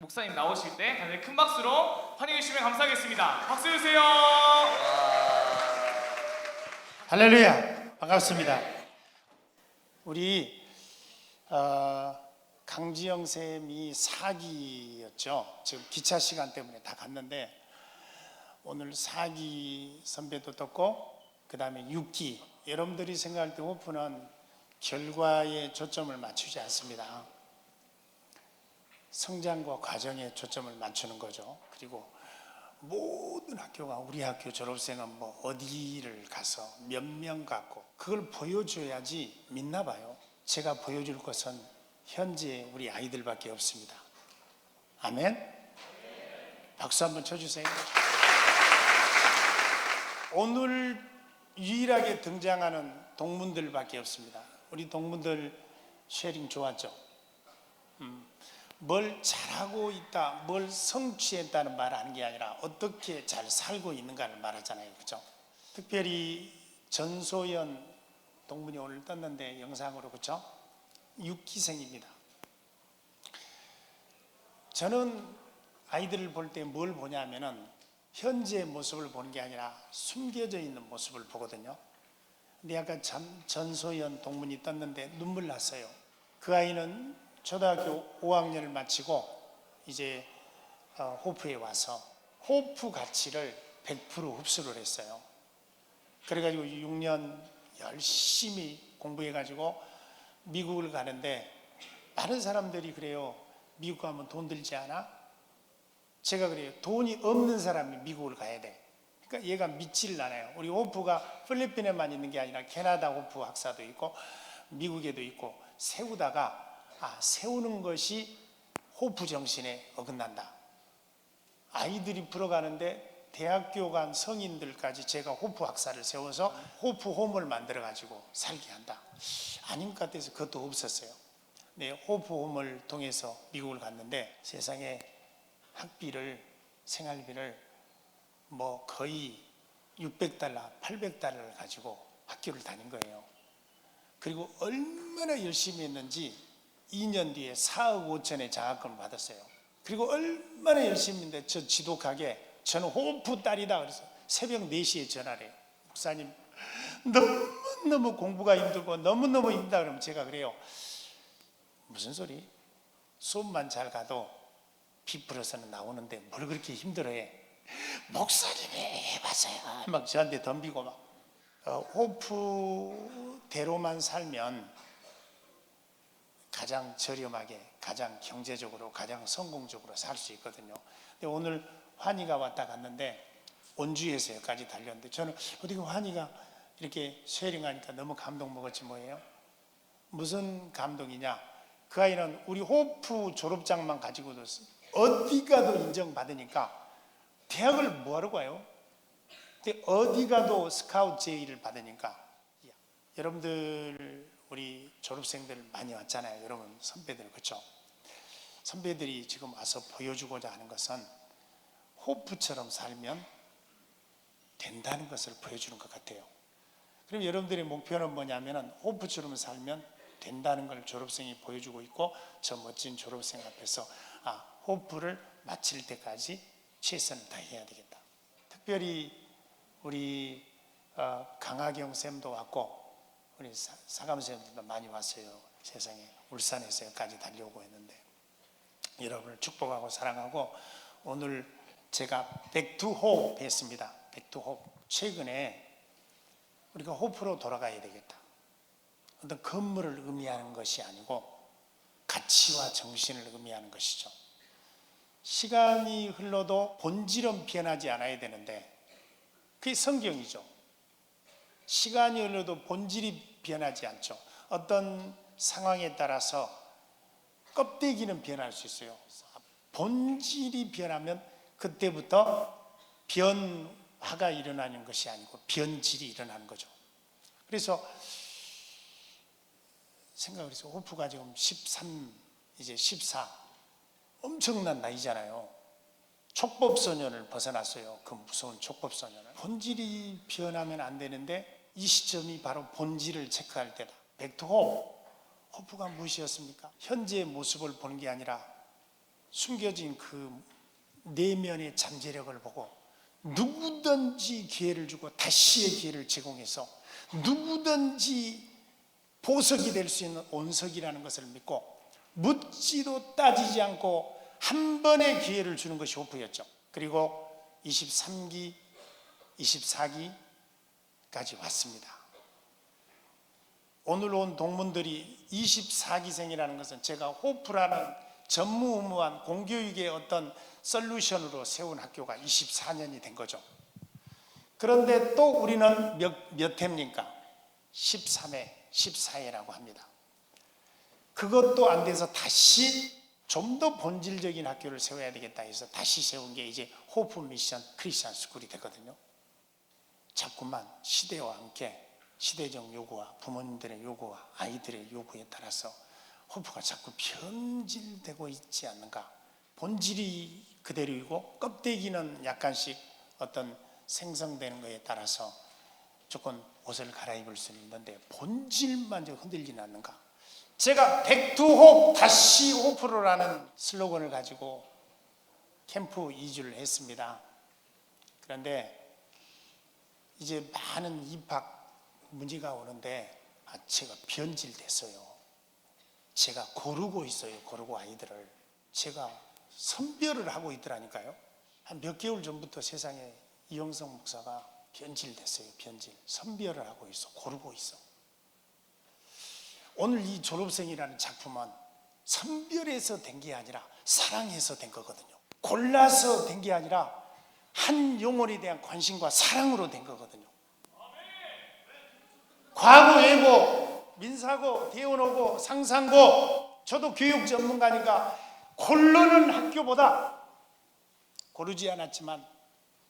목사님 나오실 때 다들 큰 박수로 환영해 주시면 감사하겠습니다. 박수 주세요. 할렐루야, 반갑습니다. 우리 강지영 쌤이 4기였죠. 지금 기차 시간 때문에 다 갔는데 오늘 4기 선배도 떴고 그 다음에 6기. 여러분들이 생각할 때 호프는 결과에 초점을 맞추지 않습니다. 성장과 과정에 초점을 맞추는 거죠. 그리고 모든 학교가 우리 학교 졸업생은 뭐 어디를 가서 몇 명 갖고 그걸 보여줘야지 믿나 봐요. 제가 보여줄 것은 현재 우리 아이들밖에 없습니다. 아멘? 박수 한번 쳐주세요. 오늘 유일하게 등장하는 동문들밖에 없습니다. 우리 동문들 쉐링 좋았죠? 뭘 잘하고 있다, 뭘 성취했다는 말을 하는 게 아니라 어떻게 잘 살고 있는가를 말하잖아요. 그죠? 특별히 전소연 동문이 오늘 떴는데 영상으로, 그죠? 6기생입니다. 저는 아이들을 볼 때 뭘 보냐면은 현재의 모습을 보는 게 아니라 숨겨져 있는 모습을 보거든요. 근데 아까 전소연 동문이 떴는데 눈물 났어요. 그 아이는 초등학교 5학년을 마치고 이제 호프에 와서 호프 가치를 100% 흡수를 했어요. 그래가지고 6년 열심히 공부해가지고 미국을 가는데 많은 사람들이 그래요. 미국 가면 돈 들지 않아? 제가 그래요. 돈이 없는 사람이 미국을 가야 돼. 그러니까 얘가 믿지를 않아요. 우리 호프가 필리핀에만 있는 게 아니라 캐나다 호프 학사도 있고 미국에도 있고 세우다가 세우는 것이 호프 정신에 어긋난다. 아이들이 풀어가는데 대학교 간 성인들까지 제가 호프 학사를 세워서 호프 홈을 만들어 가지고 살게 한다. 아닌 것 같아서 그것도 없었어요. 네, 호프 홈을 통해서 미국을 갔는데 세상에 학비를, 생활비를 뭐 거의 600달러, 800달러를 가지고 학교를 다닌 거예요. 그리고 얼마나 열심히 했는지 2년 뒤에 4억 5천의 장학금을 받았어요. 그리고 얼마나 열심히 했는데 저 지독하게 저는 호프 딸이다 그래서 새벽 4시에 전화를 해요. 목사님 너무너무 공부가 힘들고 너무너무 힘들다 그러면 제가 그래요. 무슨 소리? 수업만 잘 가도 비플러스는 나오는데 뭘 그렇게 힘들어해? 목사님이 해봤어요. 막 저한테 덤비고 막 호프대로만 살면 가장 저렴하게, 가장 경제적으로, 가장 성공적으로 살 수 있거든요. 근데 오늘 환희가 왔다 갔는데 원주에서 여기까지 달렸는데 저는 어떻게 환희가 이렇게 쉐링하니까 너무 감동 먹었지 뭐예요? 무슨 감동이냐? 그 아이는 우리 호프 졸업장만 가지고도 어디 가도 인정받으니까 대학을 뭐하러 가요? 근데 어디 가도 스카우트 제의를 받으니까 여러분들 우리 졸업생들 많이 왔잖아요. 여러분 선배들, 그렇죠? 선배들이 지금 와서 보여주고자 하는 것은 호프처럼 살면 된다는 것을 보여주는 것 같아요. 그럼 여러분들의 목표는 뭐냐면은 호프처럼 살면 된다는 걸 졸업생이 보여주고 있고 저 멋진 졸업생 앞에서 호프를 마칠 때까지 최선을 다해야 되겠다. 특별히 우리 강하경 쌤도 왔고 우리 사감 쌤도 많이 왔어요. 세상에 울산에서 여기까지 달려오고 했는데 여러분을 축복하고 사랑하고 오늘 제가 백투호흡 했습니다. 백투호흡. 최근에 우리가 호프로 돌아가야 되겠다. 어떤 건물을 의미하는 것이 아니고 가치와 정신을 의미하는 것이죠. 시간이 흘러도 본질은 변하지 않아야 되는데 그게 성경이죠. 시간이 흘러도 본질이 변하지 않죠. 어떤 상황에 따라서 껍데기는 변할 수 있어요. 본질이 변하면 그때부터 변화가 일어나는 것이 아니고 변질이 일어나는 거죠. 그래서 생각을 해서 호프가 지금 13, 이제 14 엄청난 나이잖아요. 촉법소년을 벗어났어요. 그 무서운 촉법소년을. 본질이 변하면 안 되는데 이 시점이 바로 본질을 체크할 때다. 백투호흡. 호프가 무엇이었습니까? 현재의 모습을 보는 게 아니라 숨겨진 그 내면의 잠재력을 보고 누구든지 기회를 주고 다시의 기회를 제공해서 누구든지 보석이 될 수 있는 온석이라는 것을 믿고 묻지도 따지지 않고 한 번의 기회를 주는 것이 호프였죠. 그리고 23기, 24기까지 왔습니다. 오늘 온 동문들이 24기생이라는 것은 제가 호프라는 전무후무한 공교육의 어떤 솔루션으로 세운 학교가 24년이 된 거죠. 그런데 또 우리는 몇 해입니까? 13회, 14회라고 합니다. 그것도 안 돼서 다시 좀 더 본질적인 학교를 세워야 되겠다 해서 다시 세운 게 이제 호프 미션 크리스천 스쿨이 되거든요. 자꾸만 시대와 함께 시대적 요구와 부모님들의 요구와 아이들의 요구에 따라서 호프가 자꾸 변질되고 있지 않는가. 본질이 그대로이고 껍데기는 약간씩 어떤 생성되는 것에 따라서 조금 옷을 갈아입을 수는 있는데 본질만 좀 흔들리지 않는가. 제가 백투호프 다시 호프로라는 슬로건을 가지고 캠프 2주를 했습니다. 그런데 이제 많은 입학 문제가 오는데 제가 변질됐어요. 제가 고르고 있어요. 고르고 아이들을 제가 선별을 하고 있더라니까요. 한 몇 개월 전부터 세상에 이영성 목사가 변질됐어요. 변질. 선별을 하고 있어. 고르고 있어. 오늘 이 졸업생이라는 작품은 선별해서 된 게 아니라 사랑해서 된 거거든요. 골라서 된 게 아니라 한 영혼에 대한 관심과 사랑으로 된 거거든요. 과고, 예고, 민사고, 대원어고, 상상고, 저도 교육 전문가니까 고르는 학교보다 고르지 않았지만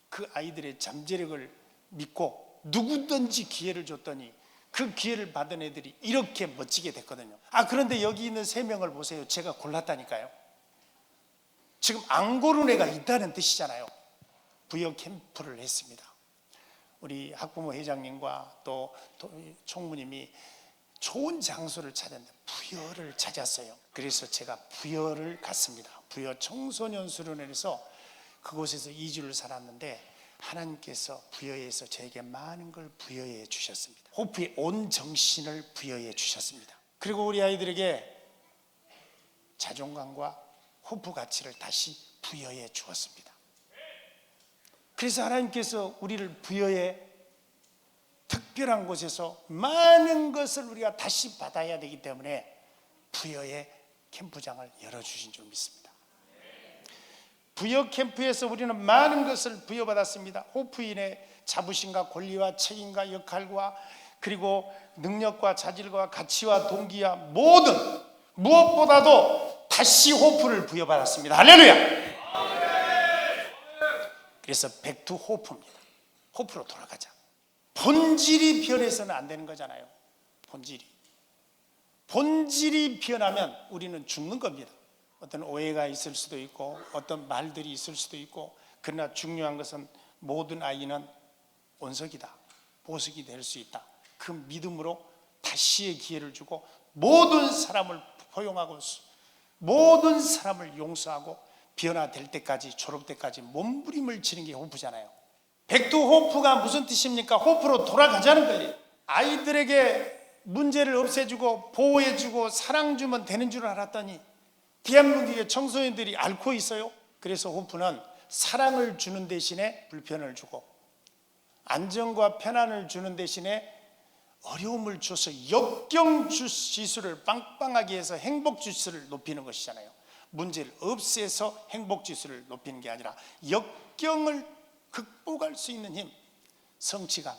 그 아이들의 잠재력을 믿고 누구든지 기회를 줬더니 그 기회를 받은 애들이 이렇게 멋지게 됐거든요. 그런데 여기 있는 3명을 보세요. 제가 골랐다니까요. 지금 안 고른 애가 있다는 뜻이잖아요. 부여 캠프를 했습니다. 우리 학부모 회장님과 또 총무님이 좋은 장소를 찾았는데 부여를 찾았어요. 그래서 제가 부여를 갔습니다. 부여 청소년 수련회에서 그곳에서 2주를 살았는데 하나님께서 부여해서 저에게 많은 걸 부여해 주셨습니다. 호프의 온 정신을 부여해 주셨습니다. 그리고 우리 아이들에게 자존감과 호프 가치를 다시 부여해 주었습니다. 그래서 하나님께서 우리를 부여해 특별한 곳에서 많은 것을 우리가 다시 받아야 되기 때문에 부여의 캠프장을 열어주신 줄 믿습니다. 부여 캠프에서 우리는 많은 것을 부여받았습니다. 호프인의 자부심과 권리와 책임과 역할과 그리고 능력과 자질과 가치와 동기와 모든 무엇보다도 다시 호프를 부여받았습니다. 할렐루야. 그래서 백투 호프입니다. 호프로 돌아가자. 본질이 변해서는 안 되는 거잖아요. 본질이 변하면 우리는 죽는 겁니다. 어떤 오해가 있을 수도 있고 어떤 말들이 있을 수도 있고, 그러나 중요한 것은 모든 아이는 온석이다, 보석이 될 수 있다. 그 믿음으로 다시의 기회를 주고 모든 사람을 포용하고 모든 사람을 용서하고 변화될 때까지, 졸업 때까지 몸부림을 치는 게 호프잖아요. 백두 호프가 무슨 뜻입니까? 호프로 돌아가자는 거예요. 아이들에게 문제를 없애주고 보호해주고 사랑 주면 되는 줄 알았더니 대한민국의 청소년들이 앓고 있어요. 그래서 호프는 사랑을 주는 대신에 불편을 주고 안정과 편안을 주는 대신에 어려움을 줘서 역경 지수를 빵빵하게 해서 행복 지수를 높이는 것이잖아요. 문제를 없애서 행복 지수를 높이는 게 아니라 역경을 극복할 수 있는 힘, 성취감,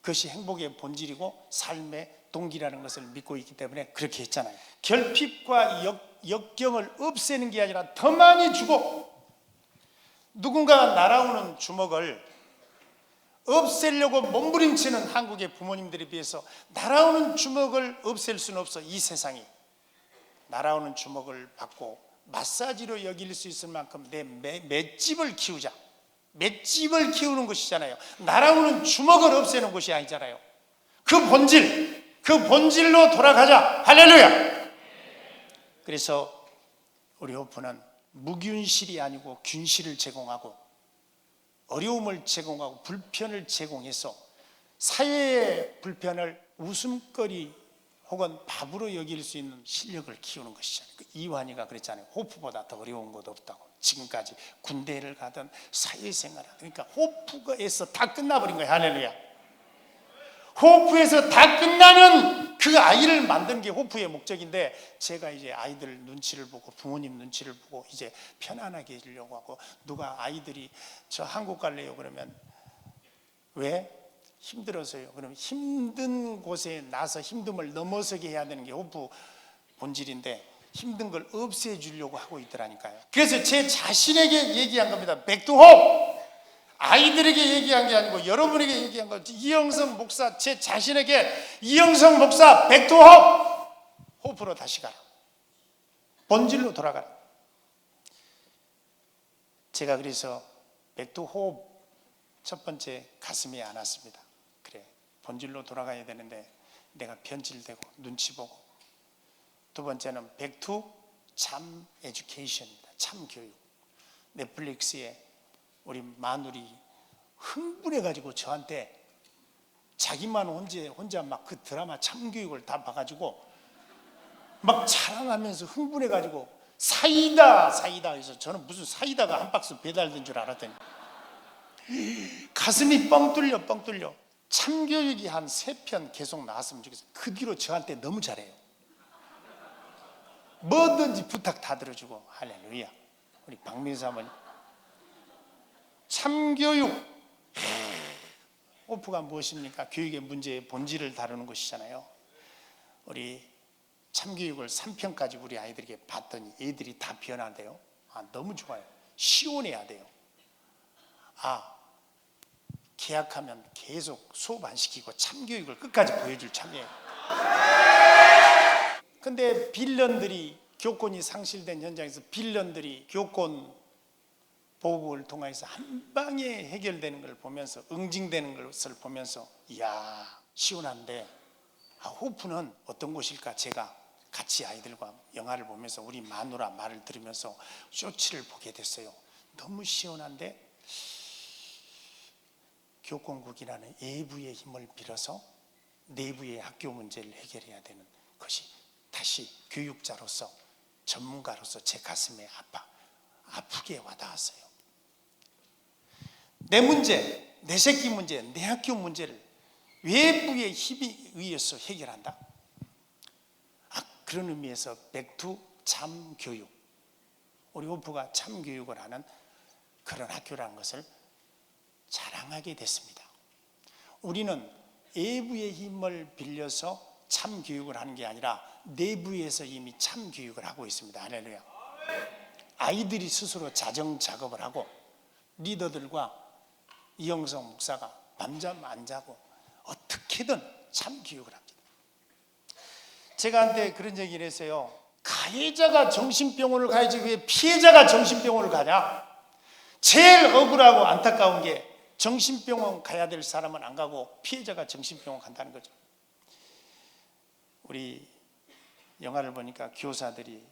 그것이 행복의 본질이고 삶의 동기라는 것을 믿고 있기 때문에 그렇게 했잖아요. 결핍과 역경을 없애는 게 아니라 더 많이 주고, 누군가가 날아오는 주먹을 없애려고 몸부림치는 한국의 부모님들에 비해서 날아오는 주먹을 없앨 수는 없어. 이 세상이 날아오는 주먹을 받고 마사지로 여길 수 있을 만큼 내 맷집을 키우자. 맷집을 키우는 것이잖아요. 날아오는 주먹을 없애는 것이 아니잖아요. 그 본질로 돌아가자. 할렐루야. 그래서 우리 호프는 무균실이 아니고 균실을 제공하고 어려움을 제공하고 불편을 제공해서 사회의 불편을 웃음거리 혹은 밥으로 여길 수 있는 실력을 키우는 것이잖아요. 이완희가 그랬잖아요. 호프보다 더 어려운 것 없다고. 지금까지 군대를 가든 사회생활을, 그러니까 호프에서 다 끝나버린 거예요. 할렐루야. 호프에서 다 끝나는 그 아이를 만드는 게 호프의 목적인데, 제가 이제 아이들 눈치를 보고 부모님 눈치를 보고 이제 편안하게 해주려고 하고, 누가 아이들이 저 한국 갈래요 그러면 왜? 힘들어서요. 그럼 힘든 곳에 나서 힘듦을 넘어서게 해야 되는 게 호프 본질인데, 힘든 걸 없애주려고 하고 있더라니까요. 그래서 제 자신에게 얘기한 겁니다. 백두홉! 아이들에게 얘기한 게 아니고 여러분에게 얘기한 거지. 이영성 목사, 제 자신에게 이영성 목사, 백두홉! 호프로 다시 가라. 본질로 돌아가라. 제가 그래서 백두호흡 첫 번째 가슴에 안았습니다. 그래, 본질로 돌아가야 되는데 내가 변질되고 눈치 보고. 두 번째는 백투 참 에듀케이션입니다. 참 교육. 넷플릭스에 우리 마누리 흥분해가지고 저한테 자기만 혼자 막 그 드라마 참교육을 다 봐가지고 막 자랑하면서 흥분해가지고 사이다 해서, 저는 무슨 사이다가 한 박스 배달된 줄 알았더니 가슴이 뻥 뚫려. 참교육이 한 3편 계속 나왔으면 좋겠어요. 그 뒤로 저한테 너무 잘해요. 뭐든지 부탁 다 들어주고. 할렐루야. 우리 박민수 사모님 참교육. 호프가 무엇입니까? 교육의 문제의 본질을 다루는 것이잖아요. 우리 참교육을 3편까지 우리 아이들에게 봤더니 애들이 다 변화돼요. 너무 좋아요. 시원해야 돼요. 계약하면 계속 수업 안 시키고 참교육을 끝까지 보여줄 참이에요. 근데 빌런들이, 교권이 상실된 현장에서 빌런들이 교권 보복을 통해서 한 방에 해결되는 걸 보면서, 응징되는 것을 보면서, 이야 시원한데, 호프는 어떤 곳일까? 제가 같이 아이들과 영화를 보면서 우리 마누라 말을 들으면서 쇼츠를 보게 됐어요. 너무 시원한데 교권국이라는 외부의 힘을 빌어서 내부의 학교 문제를 해결해야 되는 것이 다시 교육자로서, 전문가로서 제 가슴에 아프게 와닿았어요. 내 문제, 내 새끼 문제, 내 학교 문제를 외부의 힘에 의해서 해결한다. 그런 의미에서 백투 참교육, 우리 호프가 참교육을 하는 그런 학교라는 것을 자랑하게 됐습니다. 우리는 외부의 힘을 빌려서 참교육을 하는 게 아니라 내부에서 이미 참교육을 하고 있습니다. 할렐루야. 아이들이 스스로 자정작업을 하고, 리더들과 이영성 목사가 밤잠 안 자고 어떻게든 참교육을 합니다. 제가 한테 그런 얘기를 했어요. 가해자가 정신병원을 가야지 왜 피해자가 정신병원을 가냐? 제일 억울하고 안타까운 게 정신병원 가야 될 사람은 안 가고 피해자가 정신병원 간다는 거죠. 우리 영화를 보니까 교사들이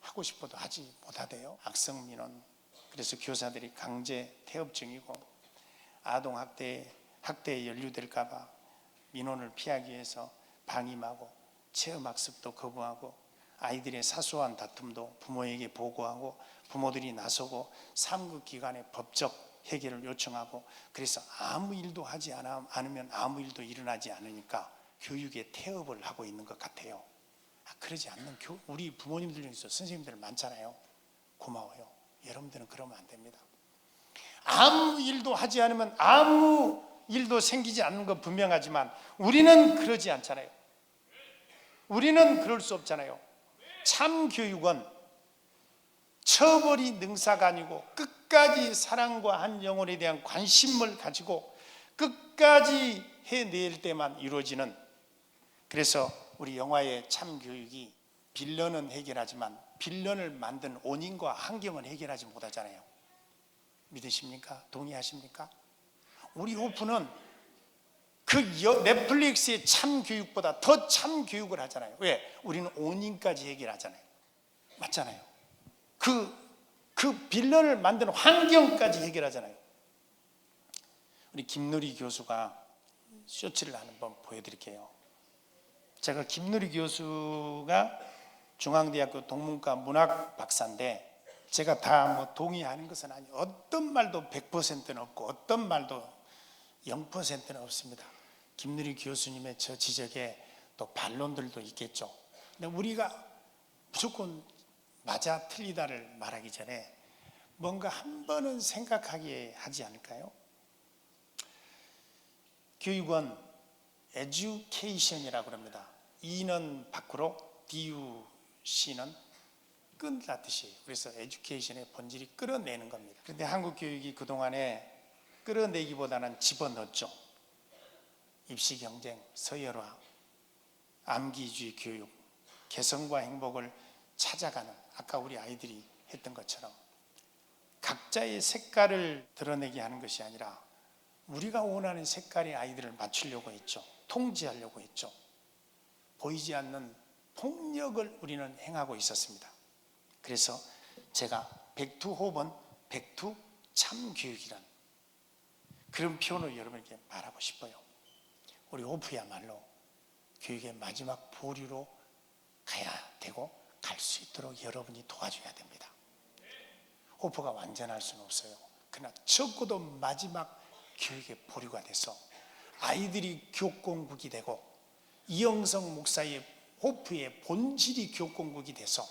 하고 싶어도 하지 못하대요. 악성민원. 그래서 교사들이 강제 태업 중이고, 아동학대에 연루될까 봐 민원을 피하기 위해서 방임하고 체험학습도 거부하고, 아이들의 사소한 다툼도 부모에게 보고하고, 부모들이 나서고 사무국기관의 법적 해결을 요청하고, 그래서 아무 일도 하지 않으면 아무 일도 일어나지 않으니까 교육에 태업을 하고 있는 것 같아요. 그러지 않는 우리 부모님들 중에서 선생님들 많잖아요. 고마워요. 여러분들은 그러면 안 됩니다. 아무 일도 하지 않으면 아무 일도 생기지 않는 건 분명하지만 우리는 그러지 않잖아요. 우리는 그럴 수 없잖아요. 참 교육은 처벌이 능사가 아니고 끝까지 사랑과 한 영혼에 대한 관심을 가지고 끝까지 해낼 때만 이루어지는, 그래서 우리 영화의 참 교육이 빌런은 해결하지만 빌런을 만든 원인과 환경은 해결하지 못하잖아요. 믿으십니까? 동의하십니까? 우리 호프는 그 넷플릭스의 참 교육보다 더 참 교육을 하잖아요. 왜? 우리는 원인까지 해결하잖아요. 맞잖아요. 그 그 빌런을 만드는 환경까지 해결하잖아요. 우리 김누리 교수가 쇼츠를 한번 보여드릴게요. 제가 김누리 교수가 중앙대학교 동문과 문학 박사인데 제가 다 뭐 동의하는 것은 아니에요. 어떤 말도 100%는 없고 어떤 말도 0%는 없습니다. 김누리 교수님의 저 지적에 또 반론들도 있겠죠. 근데 우리가 무조건 맞아 틀리다를 말하기 전에 뭔가 한 번은 생각하게 하지 않을까요? 교육은 에듀케이션이라고 합니다. E는 밖으로, DUC는 끈다 뜻이에요. 그래서 에듀케이션의 본질이 끌어내는 겁니다. 그런데 한국 교육이 그동안에 끌어내기보다는 집어넣었죠. 입시 경쟁, 서열화, 암기주의 교육, 개성과 행복을 찾아가는, 아까 우리 아이들이 했던 것처럼 각자의 색깔을 드러내게 하는 것이 아니라 우리가 원하는 색깔의 아이들을 맞추려고 했죠. 통제하려고 했죠. 보이지 않는 폭력을 우리는 행하고 있었습니다. 그래서 제가 백투호흡은 백투 참교육이란 그런 표현을 여러분에게 말하고 싶어요. 우리 호프야말로 교육의 마지막 보류로 가야 되고 갈 수 있도록 여러분이 도와줘야 됩니다. 호프가 완전할 수는 없어요. 그러나 적어도 마지막 교육의 보류가 돼서 아이들이 교권국이 되고 이영성 목사의 호프의 본질이 교권국이 돼서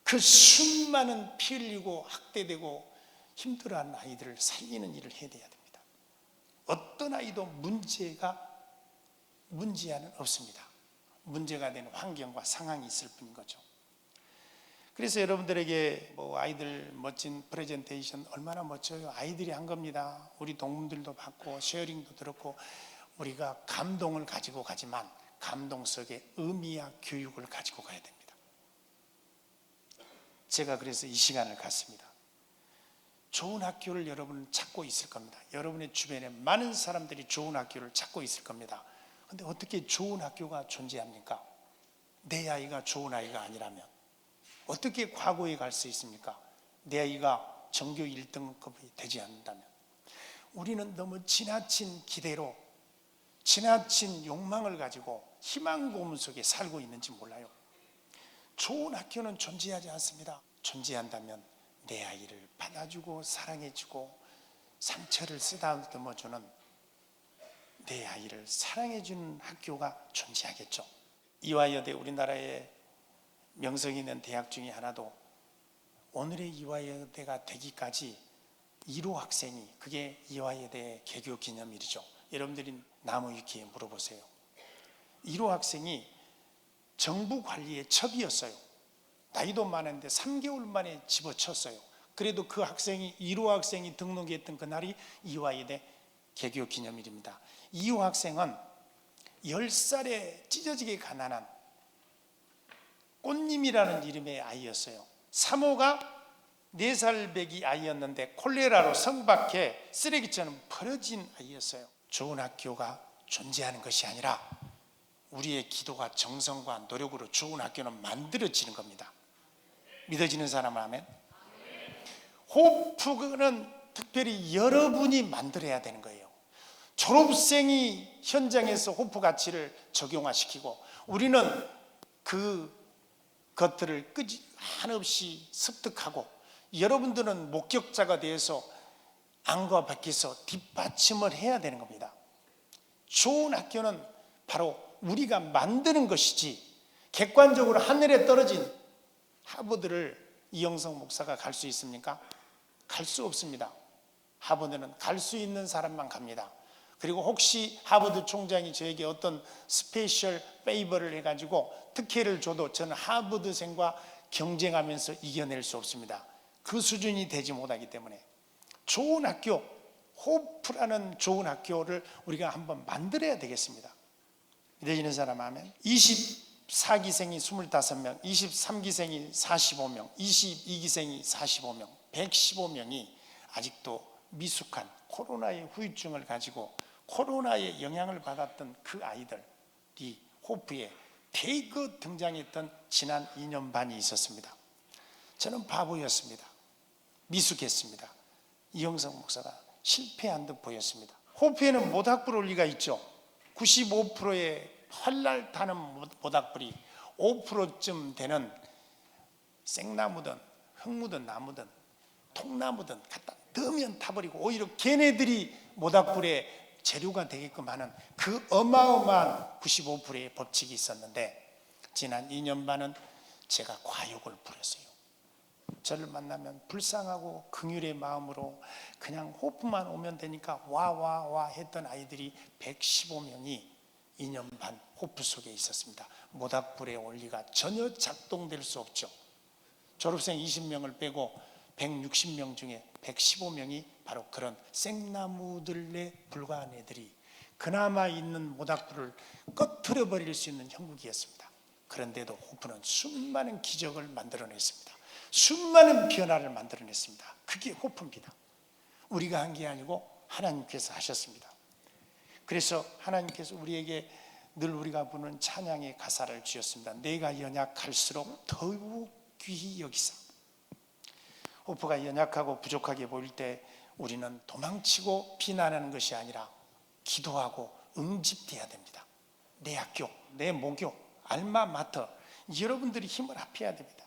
그 수많은 피 흘리고 학대되고 힘들어하는 아이들을 살리는 일을 해야 됩니다. 어떤 아이도 문제아는 없습니다. 문제가 되는 환경과 상황이 있을 뿐인 거죠. 그래서 여러분들에게 아이들 멋진 프레젠테이션 얼마나 멋져요. 아이들이 한 겁니다. 우리 동문들도 받고 쉐어링도 들었고 우리가 감동을 가지고 가지만 감동 속에 의미와 교육을 가지고 가야 됩니다. 제가 그래서 이 시간을 갖습니다. 좋은 학교를 여러분은 찾고 있을 겁니다. 여러분의 주변에 많은 사람들이 좋은 학교를 찾고 있을 겁니다. 그런데 어떻게 좋은 학교가 존재합니까? 내 아이가 좋은 아이가 아니라면 어떻게 과거에 갈 수 있습니까? 내 아이가 전교 1등급이 되지 않는다면 우리는 너무 지나친 기대로 지나친 욕망을 가지고 희망 고문 속에 살고 있는지 몰라요. 좋은 학교는 존재하지 않습니다. 존재한다면 내 아이를 받아주고 사랑해주고 상처를 쓰다듬어주는 내 아이를 사랑해주는 학교가 존재하겠죠. 이화여대 우리나라의 명성 있는 대학 중에 하나도 오늘의 이화여대가 되기까지 1호 학생이 그게 이화여대의 개교 기념일이죠. 여러분들이 나무위키에 물어보세요. 1호 학생이 정부 관리의 첩이었어요. 나이도 많은데 3개월 만에 집어쳤어요. 그래도 그 학생이 1호 학생이 등록했던 그날이 이화여대 개교 기념일입니다. 2호 학생은 10살에 찢어지게 가난한 꽃님이라는 이름의 아이였어요. 3호가 4살 배기 아이였는데 콜레라로 성박해 쓰레기처럼 버려진 아이였어요. 좋은 학교가 존재하는 것이 아니라 우리의 기도와 정성과 노력으로 좋은 학교는 만들어지는 겁니다. 믿어지는 사람 아멘? 호프는 특별히 여러분이 만들어야 되는 거예요. 졸업생이 현장에서 호프 가치를 적용화시키고 우리는 그 것들을 한없이 습득하고 여러분들은 목격자가 되어서 안과 밖에서 뒷받침을 해야 되는 겁니다. 좋은 학교는 바로 우리가 만드는 것이지 객관적으로 하늘에 떨어진 하버드를 이영성 목사가 갈 수 있습니까? 갈 수 없습니다. 하버드는 갈 수 있는 사람만 갑니다. 그리고 혹시 하버드 총장이 저에게 어떤 스페셜 페이버를 해가지고 특혜를 줘도 저는 하버드생과 경쟁하면서 이겨낼 수 없습니다. 그 수준이 되지 못하기 때문에 좋은 학교, 호프라는 좋은 학교를 우리가 한번 만들어야 되겠습니다. 믿어지는 사람 아멘? 24기생이 25명, 23기생이 45명, 22기생이 45명, 115명이 아직도 미숙한 코로나의 후유증을 가지고 코로나의 영향을 받았던 그 아이들이 호프에 대거 등장했던 지난 2년 반이 있었습니다. 저는 바보였습니다. 미숙했습니다. 이영석 목사가 실패한 듯 보였습니다. 호프에는 모닥불 올리가 있죠. 95%의 활날 타는 모닥불이 5%쯤 되는 생나무든 흙무든 나무든 통나무든 갖다 넣으면 타버리고 오히려 걔네들이 모닥불의 재료가 되게끔 하는 그 어마어마한 95%의 법칙이 있었는데 지난 2년 반은 제가 과욕을 부렸어요. 저를 만나면 불쌍하고 긍휼의 마음으로 그냥 호프만 오면 되니까 와 했던 아이들이 115명이 2년 반 호프 속에 있었습니다. 모닥불의 원리가 전혀 작동될 수 없죠. 졸업생 20명을 빼고 160명 중에 115명이 바로 그런 생나무들에 불과한 애들이 그나마 있는 모닥불을 꺼트려 버릴 수 있는 형국이었습니다. 그런데도 호프는 수많은 기적을 만들어냈습니다. 수많은 변화를 만들어냈습니다. 그게 호프입니다. 우리가 한 게 아니고 하나님께서 하셨습니다. 그래서 하나님께서 우리에게 늘 우리가 부르는 찬양의 가사를 주셨습니다. 내가 연약할수록 더욱 귀히 여기사. 호프가 연약하고 부족하게 보일 때 우리는 도망치고 비난하는 것이 아니라 기도하고 응집돼야 됩니다. 내 학교, 내 모교, 알마마터 여러분들이 힘을 합해야 됩니다.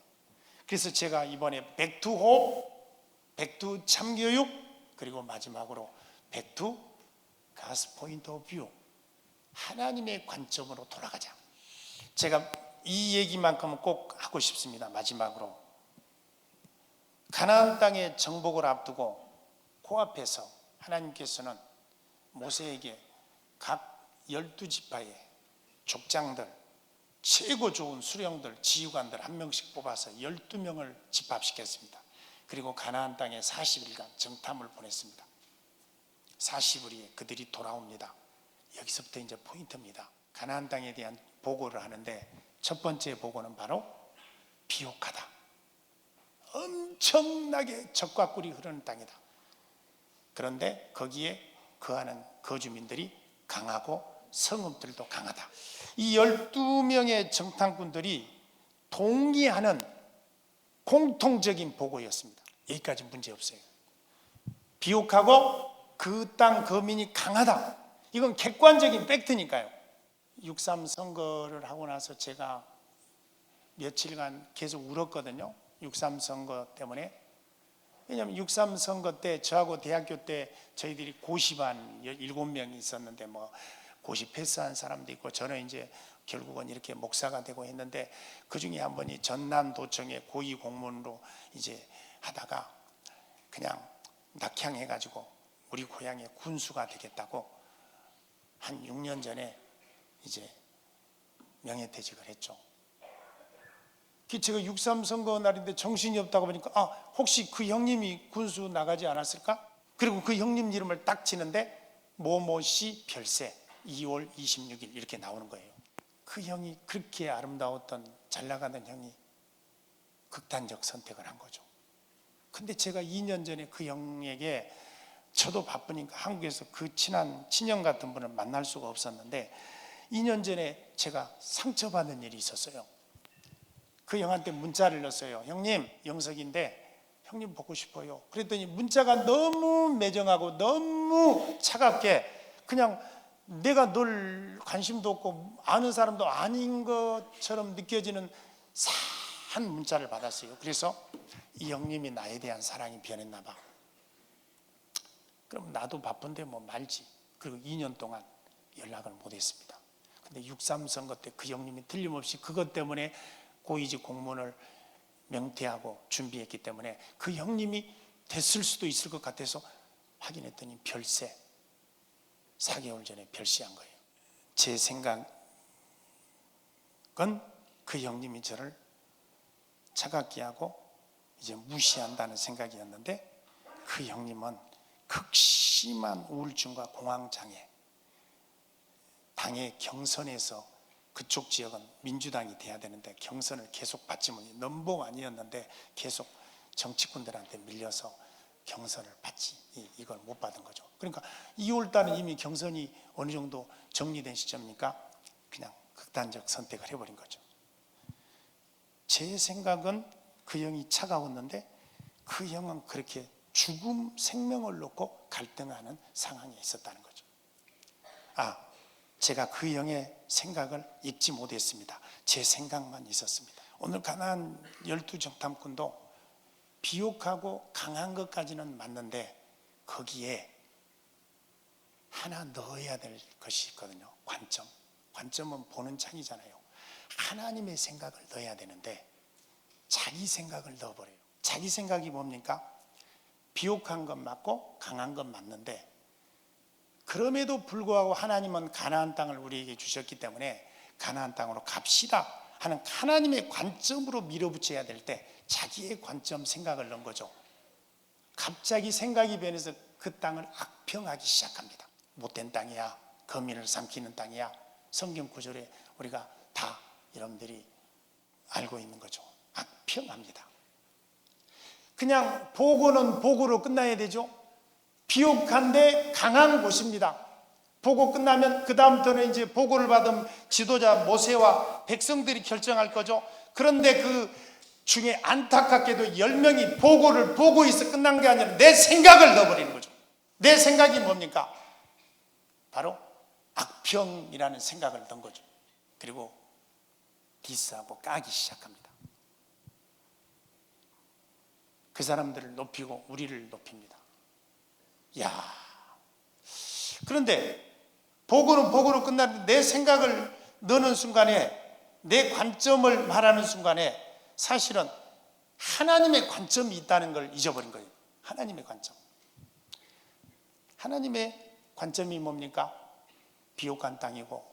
그래서 제가 이번에 백투 호프, 백투 참교육, 그리고 마지막으로 백투 가스 포인트 오브 뷰, 하나님의 관점으로 돌아가자. 제가 이 얘기만큼은 꼭 하고 싶습니다. 마지막으로 가나안 땅의 정복을 앞두고 코앞에서 하나님께서는 모세에게 각 12지파의 족장들, 최고 좋은 수령들, 지휘관들 한 명씩 뽑아서 12명을 집합시켰습니다. 그리고 가나안 땅에 40일간 정탐을 보냈습니다. 40일에 그들이 돌아옵니다. 여기서부터 이제 포인트입니다. 가나안 땅에 대한 보고를 하는데 첫 번째 보고는 바로 비옥하다. 엄청나게 적과 꿀이 흐르는 땅이다. 그런데 거기에 거하는 거주민들이 강하고 성읍들도 강하다. 이 12명의 정탐꾼들이 동의하는 공통적인 보고였습니다. 여기까지 문제 없어요. 비옥하고 그 땅 거민이 강하다. 이건 객관적인 팩트니까요. 6.3 선거를 하고 나서 제가 며칠간 계속 울었거든요. 6.3 선거 때문에. 왜냐하면 6.3 선거 때 저하고 대학교 때 저희들이 고시반 7명이 있었는데 뭐 고시 패스한 사람도 있고 저는 이제 결국은 이렇게 목사가 되고 했는데 그 중에 한 분이 전남도청의 고위 공무원으로 이제 하다가 그냥 낙향해가지고 우리 고향의 군수가 되겠다고 한 6년 전에 이제 명예퇴직을 했죠. 제가 6.3 선거 날인데 정신이 없다고 보니까 혹시 그 형님이 군수 나가지 않았을까? 그리고 그 형님 이름을 딱 치는데 모모씨 별세 2월 26일 이렇게 나오는 거예요. 그 형이 그렇게 아름다웠던 잘 나가는 형이 극단적 선택을 한 거죠. 근데 제가 2년 전에 그 형에게 저도 바쁘니까 한국에서 그 친한 친형 같은 분을 만날 수가 없었는데 2년 전에 제가 상처받은 일이 있었어요. 그 형한테 문자를 넣었어요. 형님, 영석인데 형님 보고 싶어요. 그랬더니 문자가 너무 매정하고 너무 차갑게 그냥 내가 널 관심도 없고 아는 사람도 아닌 것처럼 느껴지는 사한 문자를 받았어요. 그래서 이 형님이 나에 대한 사랑이 변했나 봐. 그럼 나도 바쁜데 뭐 말지. 그리고 2년 동안 연락을 못했습니다. 근데 6.3 선거 때 그 형님이 틀림없이 그것 때문에 고위직 공무원을 명퇴하고 준비했기 때문에 그 형님이 됐을 수도 있을 것 같아서 확인했더니 별세 4개월 전에 별세한 거예요. 제 생각은 그 형님이 저를 차갑게 하고 이제 무시한다는 생각이었는데 그 형님은 극심한 우울증과 공황장애, 당의 경선에서 그쪽 지역은 민주당이 돼야 되는데 경선을 계속 받지 못해 넘버원이었는데 계속 정치꾼들한테 밀려서 경선을 받지 이걸 못 받은 거죠. 그러니까 2월 달은 이미 경선이 어느 정도 정리된 시점이니까 그냥 극단적 선택을 해버린 거죠. 제 생각은 그 형이 차가웠는데 그 형은 그렇게 죽음 생명을 놓고 갈등하는 상황에 있었다는 거죠. 제가 그 형의 생각을 읽지 못했습니다. 제 생각만 있었습니다. 오늘 가나안 12정탐꾼도 비옥하고 강한 것까지는 맞는데 거기에 하나 넣어야 될 것이 있거든요. 관점은 보는 창이잖아요. 하나님의 생각을 넣어야 되는데 자기 생각을 넣어버려요. 자기 생각이 뭡니까? 비옥한 건 맞고 강한 건 맞는데, 그럼에도 불구하고 하나님은 가나안 땅을 우리에게 주셨기 때문에 가나안 땅으로 갑시다 하는 하나님의 관점으로 밀어붙여야 될 때 자기의 관점 생각을 넣은 거죠. 갑자기 생각이 변해서 그 땅을 악평하기 시작합니다. 못된 땅이야, 거민을 삼키는 땅이야. 성경 구절에 우리가 다 여러분들이 알고 있는 거죠. 악평합니다. 그냥 보고는 보고로 끝나야 되죠. 비옥한데 강한 곳입니다. 보고 끝나면 그 다음부터는 이제 보고를 받은 지도자 모세와 백성들이 결정할 거죠. 그런데 그 중에 안타깝게도 10명이 보고를 보고 있어 끝난 게 아니라 내 생각을 넣어버리는 거죠. 내 생각이 뭡니까? 바로 악평이라는 생각을 넣은 거죠. 그리고 디스하고 까기 시작합니다. 그 사람들을 높이고 우리를 높입니다. 그런데 보고는 보고로 끝났는데 내 생각을 넣는 순간에, 내 관점을 말하는 순간에 사실은 하나님의 관점이 있다는 걸 잊어버린 거예요. 하나님의 관점. 하나님의 관점이 뭡니까? 비옥한 땅이고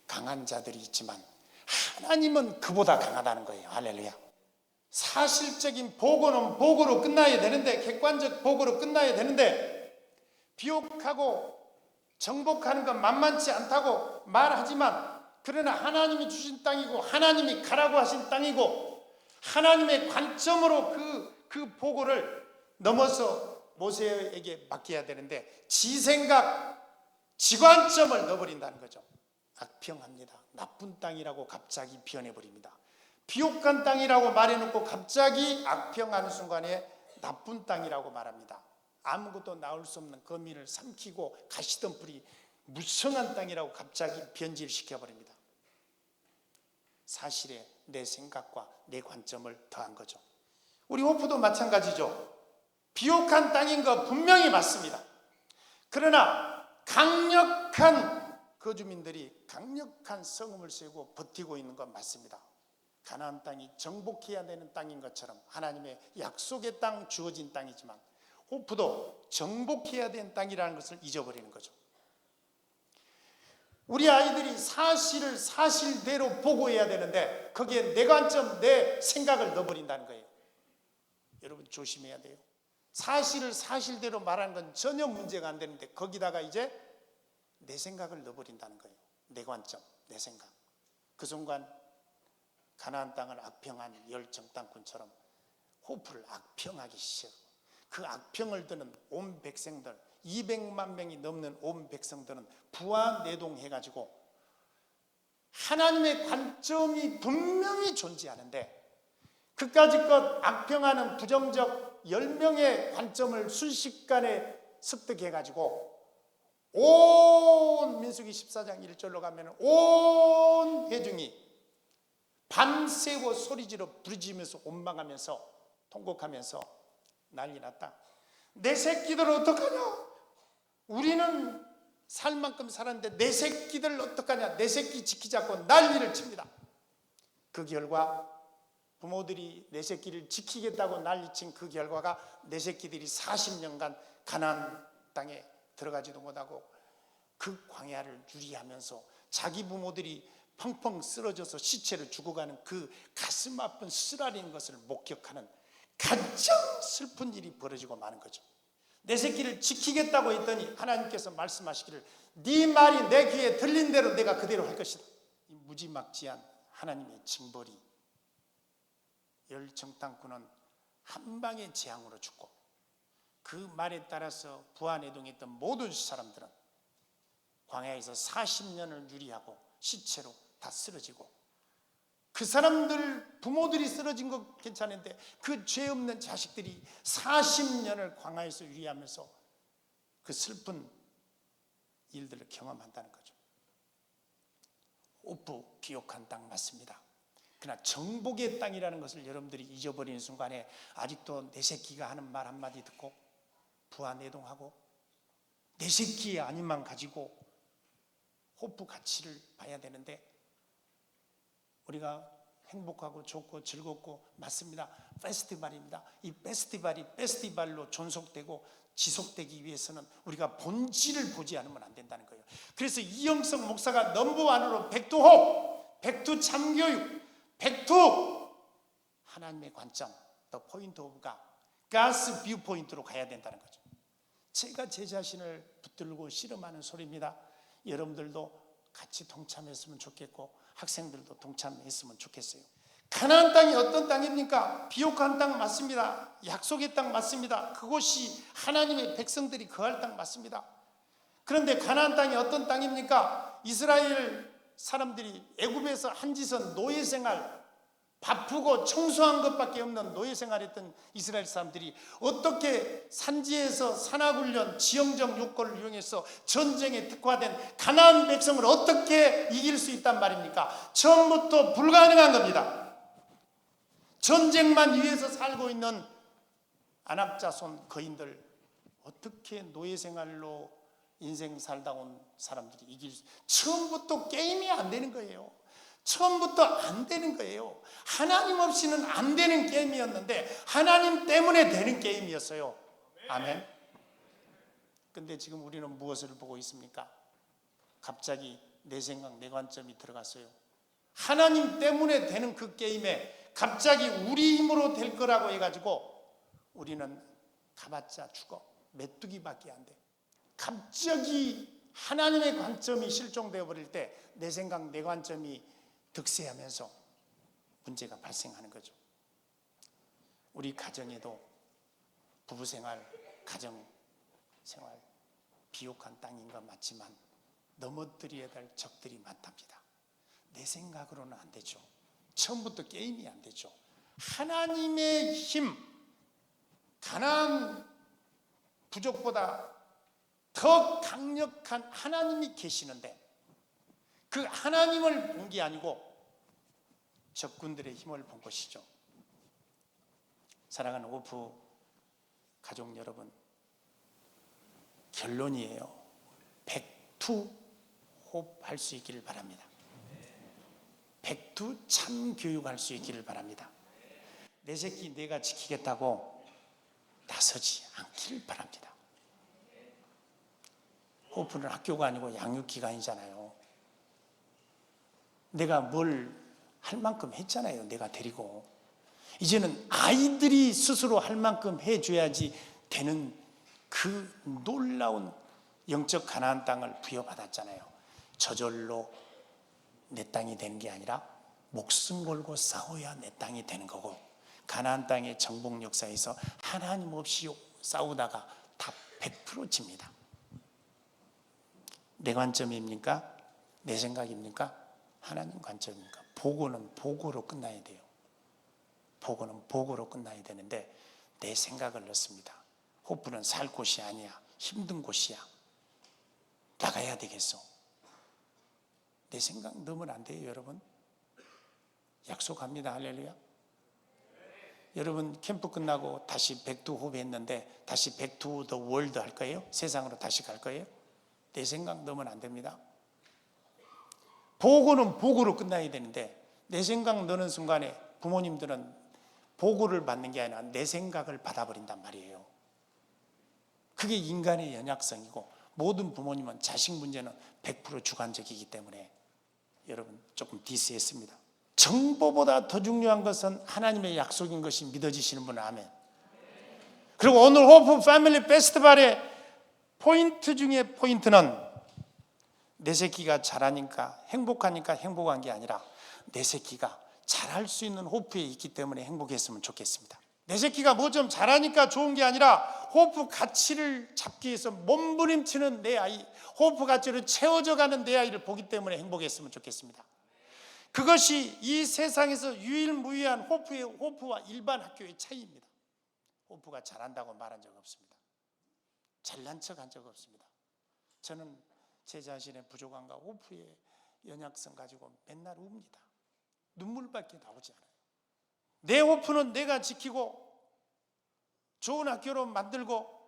강한 자들이 있지만 하나님은 그보다 강하다는 거예요. 할렐루야. 사실적인 보고는 보고로 끝나야 되는데, 객관적 보고로 끝나야 되는데, 비옥하고 정복하는 건 만만치 않다고 말하지만, 그러나 하나님이 주신 땅이고 하나님이 가라고 하신 땅이고 하나님의 관점으로 그 보고를 넘어서 모세에게 맡겨야 되는데 지 생각, 지관점을 넣어버린다는 거죠. 악평합니다. 나쁜 땅이라고 갑자기 표현해버립니다. 비옥한 땅이라고 말해놓고 갑자기 악평하는 순간에 나쁜 땅이라고 말합니다. 아무것도 나올 수 없는 거민을 삼키고 가시덤불이 무성한 땅이라고 갑자기 변질시켜버립니다. 사실에 내 생각과 내 관점을 더한 거죠. 우리 호프도 마찬가지죠. 비옥한 땅인 거 분명히 맞습니다. 그러나 강력한 거주민들이 강력한 성음을 세우고 버티고 있는 건 맞습니다. 가나안 땅이 정복해야 되는 땅인 것처럼 하나님의 약속의 땅, 주어진 땅이지만 호프도 정복해야 되는 땅이라는 것을 잊어버리는 거죠. 우리 아이들이 사실을 사실대로 보고해야 되는데 거기에 내 관점, 내 생각을 넣어버린다는 거예요. 여러분 조심해야 돼요. 사실을 사실대로 말하는 건 전혀 문제가 안 되는데 거기다가 이제 내 생각을 넣어버린다는 거예요. 내 관점, 내 생각. 그 순간 가나안 땅을 악평한 열정탐꾼처럼 호프를 악평하기 시작하고, 그 악평을 드는 온 백성들, 200만 명이 넘는 온 백성들은 부하내동해가지고 하나님의 관점이 분명히 존재하는데 그까짓것 악평하는 부정적 10명의 관점을 순식간에 습득해가지고 온 민수기 14장 1절로 가면 온 회중이 밤새워 소리지르 부르짖으면서 원망하면서 통곡하면서 난리 났다. 내 새끼들 어떡하냐? 우리는 살 만큼 살았는데 내 새끼들 어떡하냐? 내 새끼 지키자고 난리를 칩니다. 그 결과 부모들이 내 새끼를 지키겠다고 난리친 그 결과가 내 새끼들이 40년간 가나안 땅에 들어가지도 못하고 그 광야를 유리하면서 자기 부모들이 펑펑 쓰러져서 시체를 죽어가는 그 가슴 아픈 쓰라린 것을 목격하는 가장 슬픈 일이 벌어지고 마는 거죠. 내 새끼를 지키겠다고 했더니 하나님께서 말씀하시기를 네 말이 내 귀에 들린 대로 내가 그대로 할 것이다. 이 무지막지한 하나님의 징벌이, 열정탐꾼은 한 방의 재앙으로 죽고 그 말에 따라서 부하내동했던 모든 사람들은 광야에서 40년을 유리하고 시체로 다 쓰러지고 그 사람들 부모들이 쓰러진 거 괜찮은데 그 죄 없는 자식들이 40년을 광야에서 유리하면서 그 슬픈 일들을 경험한다는 거죠. 오프 비옥한 땅 맞습니다. 그러나 정복의 땅이라는 것을 여러분들이 잊어버리는 순간에 아직도 내 새끼가 하는 말 한마디 듣고 부하내동하고 내 새끼의 아님만 가지고 호프 가치를 봐야 되는데, 우리가 행복하고 좋고 즐겁고 맞습니다. 페스티벌입니다. 이 페스티벌로 존속되고 지속되기 위해서는 우리가 본질을 보지 않으면 안 된다는 거예요. 그래서 이영석 목사가 넘버원으로 백투호프, 백투 참교육, 백투 하나님의 관점, 더 포인트 오브 갓, God's 뷰포인트로 가야 된다는 거죠. 제가 제 자신을 붙들고 씨름하는 소리입니다. 여러분들도 같이 동참했으면 좋겠고 학생들도 동참했으면 좋겠어요. 가나안 땅이 어떤 땅입니까? 비옥한 땅 맞습니다. 약속의 땅 맞습니다. 그곳이 하나님의 백성들이 거할 땅 맞습니다. 그런데 가나안 땅이 어떤 땅입니까? 이스라엘 사람들이 애굽에서 한 짓은 노예 생활, 바쁘고 청소한 것밖에 없는 노예 생활했던 이스라엘 사람들이 어떻게 산지에서 산악훈련, 지형적 요건을 이용해서 전쟁에 특화된 가나안 백성을 어떻게 이길 수 있단 말입니까? 처음부터 불가능한 겁니다. 전쟁만 위해서 살고 있는 안악자손 거인들, 어떻게 노예 생활로 인생 살다 온 사람들이 이길 수, 처음부터 게임이 안 되는 거예요. 처음부터 안 되는 거예요. 하나님 없이는 안 되는 게임이었는데 하나님 때문에 되는 게임이었어요. 아멘. 근데 지금 우리는 무엇을 보고 있습니까? 갑자기 내 생각, 내 관점이 들어갔어요. 하나님 때문에 되는 그 게임에 갑자기 우리 힘으로 될 거라고 해가지고 우리는 가봤자 죽어. 메뚜기밖에 안 돼. 갑자기 하나님의 관점이 실종되어 버릴 때 내 생각, 내 관점이 득세하면서 문제가 발생하는 거죠. 우리 가정에도 부부생활, 가정생활 비옥한 땅인 것 맞지만 넘어뜨려야 될 적들이 많답니다. 내 생각으로는 안 되죠. 처음부터 게임이 안 되죠. 하나님의 힘, 가나안 부족보다 더 강력한 하나님이 계시는데 그 하나님을 본 게 아니고 적군들의 힘을 본 것이죠. 사랑하는 오프 가족 여러분, 결론이에요. 백투호흡 할 수 있기를 바랍니다. 백투 참교육할 수 있기를 바랍니다. 내 새끼 내가 지키겠다고 나서지 않기를 바랍니다. 호프는 학교가 아니고 양육기관이잖아요. 내가 뭘 할 만큼 했잖아요. 내가 데리고. 이제는 아이들이 스스로 할 만큼 해줘야지 되는 그 놀라운 영적 가나안 땅을 부여받았잖아요. 저절로 내 땅이 되는 게 아니라 목숨 걸고 싸워야 내 땅이 되는 거고, 가나안 땅의 정복 역사에서 하나님 없이 싸우다가 다 100% 집니다. 내 관점입니까? 내 생각입니까? 하나님 관점입니까? 보고는 보고로 끝나야 돼요. 보고는 보고로 끝나야 되는데 내 생각을 넣습니다. 호프는 살 곳이 아니야. 힘든 곳이야. 나가야 되겠어. 내 생각 넣으면 안 돼요, 여러분. 약속합니다. 할렐루야. 여러분 캠프 끝나고 다시 백투호흡 했는데 다시 백투 더 월드 할 거예요? 세상으로 다시 갈 거예요? 내 생각 넣으면 안 됩니다. 보고는 보고로 끝나야 되는데 내 생각 넣는 순간에 부모님들은 보고를 받는 게 아니라 내 생각을 받아버린단 말이에요. 그게 인간의 연약성이고 모든 부모님은 자식 문제는 100% 주관적이기 때문에 여러분 조금 디스했습니다. 정보보다 더 중요한 것은 하나님의 약속인 것이 믿어지시는 분은 아멘. 그리고 오늘 호프 패밀리 페스티벌의 포인트 중에 포인트는 내 새끼가 잘하니까 행복하니까 행복한 게 아니라 내 새끼가 잘할 수 있는 호프에 있기 때문에 행복했으면 좋겠습니다. 내 새끼가 뭐 좀 잘하니까 좋은 게 아니라 호프 가치를 잡기 위해서 몸부림치는 내 아이, 호프 가치를 채워져가는 내 아이를 보기 때문에 행복했으면 좋겠습니다. 그것이 이 세상에서 유일무이한 호프와 일반 학교의 차이입니다. 호프가 잘한다고 말한 적 없습니다. 잘난 척 한 적 없습니다. 저는 제 자신의 부족함과 호프의 연약성 가지고 맨날 웁니다. 눈물밖에 나오지 않아요. 내 호프는 내가 지키고 좋은 학교로 만들고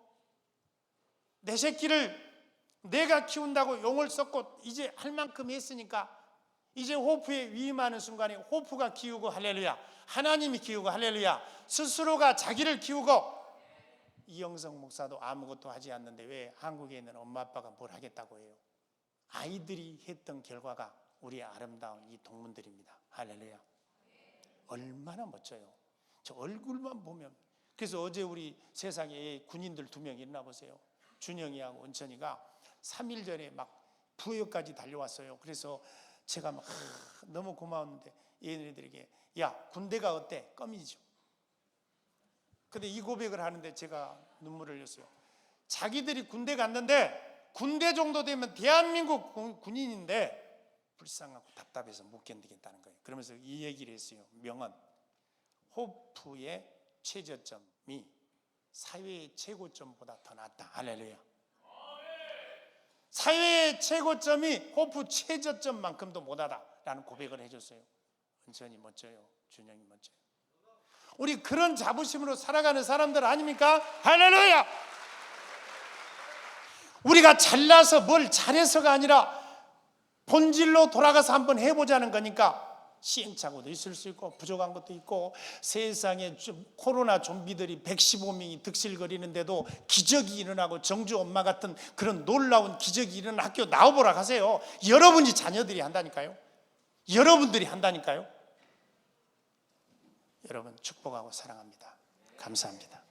내 새끼를 내가 키운다고 용을 썼고 이제 할 만큼 했으니까 이제 호프에 위임하는 순간에 호프가 키우고 할렐루야, 하나님이 키우고 할렐루야, 스스로가 자기를 키우고. 이영성 목사도 아무것도 하지 않는데 왜 한국에 있는 엄마 아빠가 뭘 하겠다고 해요? 아이들이 했던 결과가 우리 아름다운 이 동문들입니다. 할렐루야. 얼마나 멋져요. 저 얼굴만 보면. 그래서 어제 우리 세상에 군인들 2명 일어나 보세요. 준영이하고 은천이가 3일 전에 막 부여까지 달려왔어요. 그래서 제가 막 너무 고마웠는데 얘네들에게 야 군대가 어때? 껌이죠. 근데 이 고백을 하는데 제가 눈물을 흘렸어요. 자기들이 군대 갔는데 군대 정도 되면 대한민국 군인인데 불쌍하고 답답해서 못 견디겠다는 거예요. 그러면서 이 얘기를 했어요. 명언. 호프의 최저점이 사회의 최고점보다 더 낫다. 할렐루야. 사회의 최고점이 호프 최저점만큼도 못하다라는 고백을 해줬어요. 은천이 멋져요. 준영이 멋져요. 우리 그런 자부심으로 살아가는 사람들 아닙니까? 할렐루야. 우리가 잘나서 뭘 잘해서가 아니라 본질로 돌아가서 한번 해보자는 거니까. 시행착오도 있을 수 있고 부족한 것도 있고 세상에 코로나 좀비들이 115명이 득실거리는데도 기적이 일어나고 정주 엄마 같은 그런 놀라운 기적이 일어나는 학교 나와보라 하세요. 여러분이 자녀들이 한다니까요. 여러분들이 한다니까요. 여러분 축복하고 사랑합니다. 감사합니다.